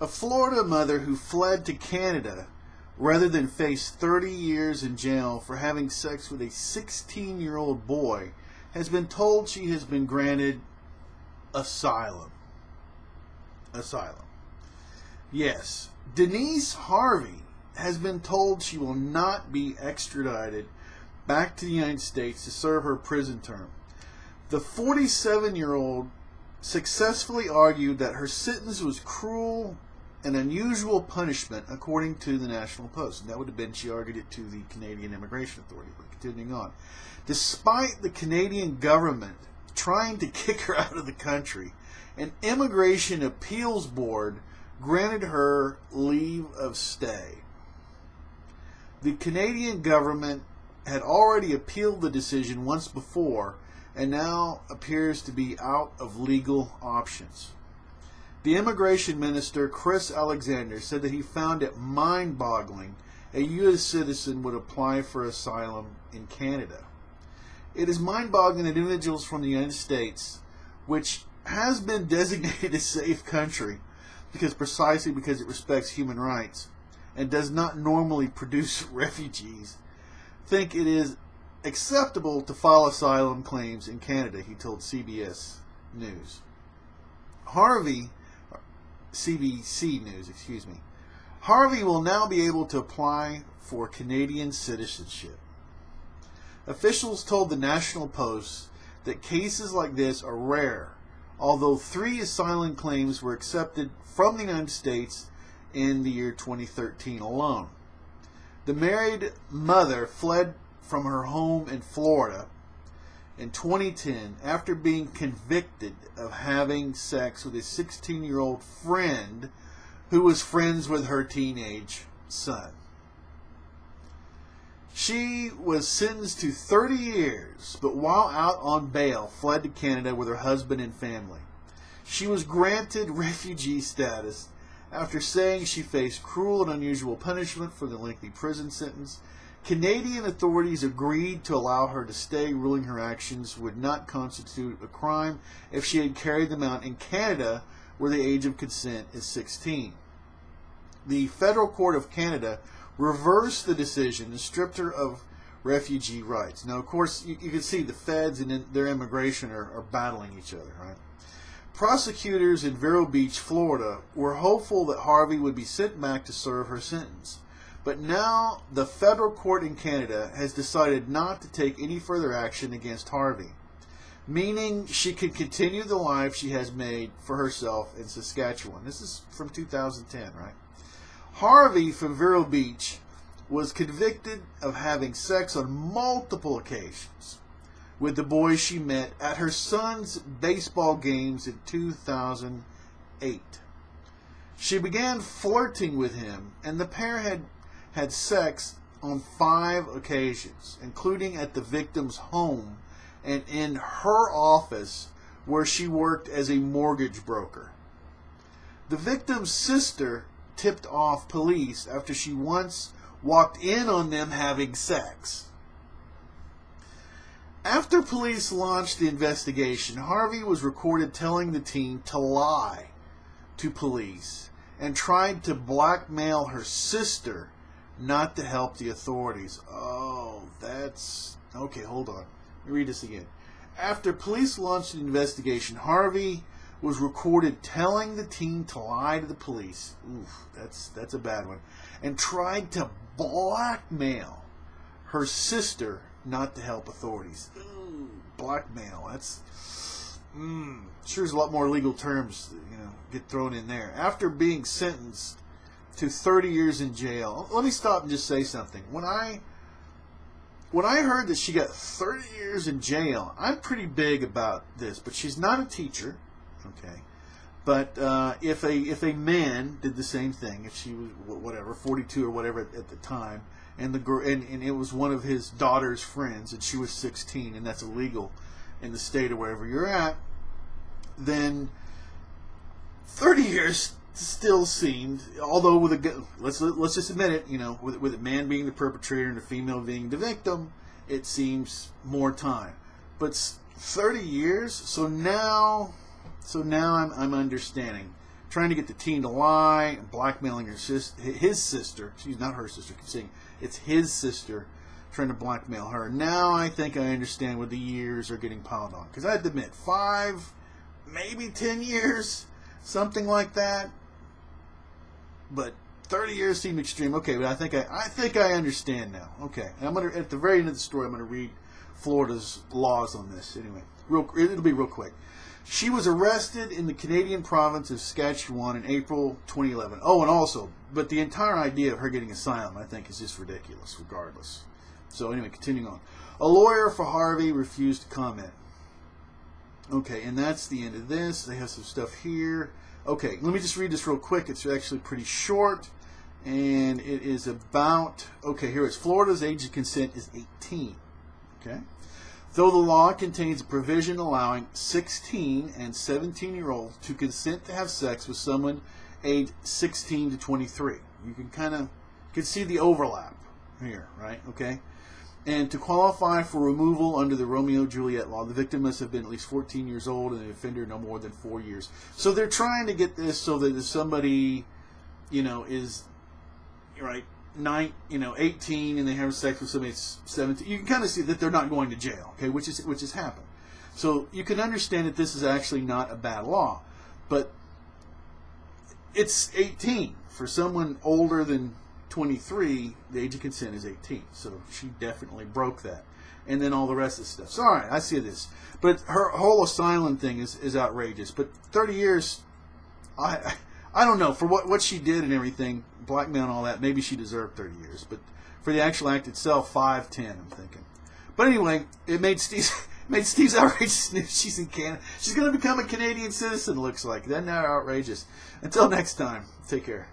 A Florida mother who fled to Canada rather than face 30 years in jail for having sex with a 16-year-old boy has been told she has been granted asylum. Asylum. Yes, Denise Harvey has been told she will not be extradited back to the United States to serve her prison term. The 47-year-old successfully argued that her sentence was cruel and unusual punishment, according to the National Post. And that would have been, she argued it to the Canadian Immigration Authority. But continuing on. Despite the Canadian government trying to kick her out of the country, an immigration appeals board granted her leave of stay. The Canadian government had already appealed the decision once before and now appears to be out of legal options. The immigration minister, Chris Alexander, said that he found it mind-boggling a U.S. citizen would apply for asylum in Canada. It is mind-boggling that individuals from the United States, which has been designated a safe country precisely because it respects human rights and does not normally produce refugees, think it is acceptable to file asylum claims in Canada, he told CBS News. CBC News, Harvey will now be able to apply for Canadian citizenship. Officials told the National Post that cases like this are rare, although 3 asylum claims were accepted from the United States in the year 2013 alone. The married mother fled from her home in Florida in 2010 after being convicted of having sex with a 16-year-old friend who was friends with her teenage son. She was sentenced to 30 years, but while out on bail, fled to Canada with her husband and family. She was granted refugee status after saying she faced cruel and unusual punishment for the lengthy prison sentence. Canadian authorities agreed to allow her to stay, ruling her actions would not constitute a crime if she had carried them out in Canada, where the age of consent is 16. The Federal Court of Canada reversed the decision and stripped her of refugee rights. Now, of course, you can see the feds and their immigration are battling each other, right? Prosecutors in Vero Beach, Florida, were hopeful that Harvey would be sent back to serve her sentence. But now the federal court in Canada has decided not to take any further action against Harvey, meaning she can continue the life she has made for herself in Saskatchewan. This is from 2010, right? Harvey from Vero Beach was convicted of having sex on multiple occasions with the boy she met at her son's baseball games in 2008. She began flirting with him, and the pair had sex on 5 occasions, including at the victim's home and in her office where she worked as a mortgage broker. The victim's sister tipped off police after she once walked in on them having sex. After police launched the investigation, Harvey was recorded telling the teen to lie to police and tried to blackmail her sister not to help the authorities. Oh, that's... Okay, hold on. Let me read this again. After police launched an investigation, Harvey was recorded telling the teen to lie to the police. Oof, that's a bad one. And tried to blackmail her sister not to help authorities. Ooh, blackmail. That's... sure there's a lot more legal terms, get thrown in there. After being sentenced to 30 years in jail. Let me stop and just say something. When I heard that she got 30 years in jail, I'm pretty big about this, but she's not a teacher, okay? But if a man did the same thing, if she was 42 or whatever at the time, and it was one of his daughter's friends, and she was 16, and that's illegal in the state or wherever you're at, then 30 years still seemed, although let's just admit it, with a man being the perpetrator and a female being the victim, it seems more time. But 30 years, so now I'm understanding. trying to get the teen to lie, and blackmailing his sister. She's not her sister. I keep saying it's his sister, trying to blackmail her. Now I think I understand what the years are getting piled on. Because I have to admit, 5, maybe 10 years, something like that. But 30 years seem extreme. Okay, but I think I understand now. Okay, and I'm gonna, at the very end of the story, I'm gonna read Florida's laws on this. Anyway, it'll be real quick. She was arrested in the Canadian province of Saskatchewan in April 2011. Oh, and also, but the entire idea of her getting asylum, I think, is just ridiculous, regardless. So anyway, continuing on. A lawyer for Harvey refused to comment. Okay, and that's the end of this. They have some stuff here. Okay, let me just read this real quick. It's actually pretty short. And it is about, okay, here it's Florida's age of consent is 18. Okay. Though the law contains a provision allowing 16 and 17-year-olds to consent to have sex with someone aged 16 to 23. You can see the overlap here, right? Okay. And to qualify for removal under the Romeo-Juliet law, the victim must have been at least 14 years old and the offender no more than 4 years. So they're trying to get this so that if somebody, is, right, 18 and they have sex with somebody 17, you can kind of see that they're not going to jail, okay, which has happened. So you can understand that this is actually not a bad law, but it's 18 for someone older than 23. The age of consent is 18, so she definitely broke that, and then all the rest of the stuff. So all right, I see this, but her whole asylum thing is outrageous. But 30 years, I don't know, for what she did and everything, blackmail and all that, maybe she deserved 30 years. But for the actual act itself, 5, 10, I'm thinking. But anyway, it made Steve's outrageous news. She's in Canada. She's going to become a Canadian citizen, looks like. Isn't that outrageous? Until next time, take care.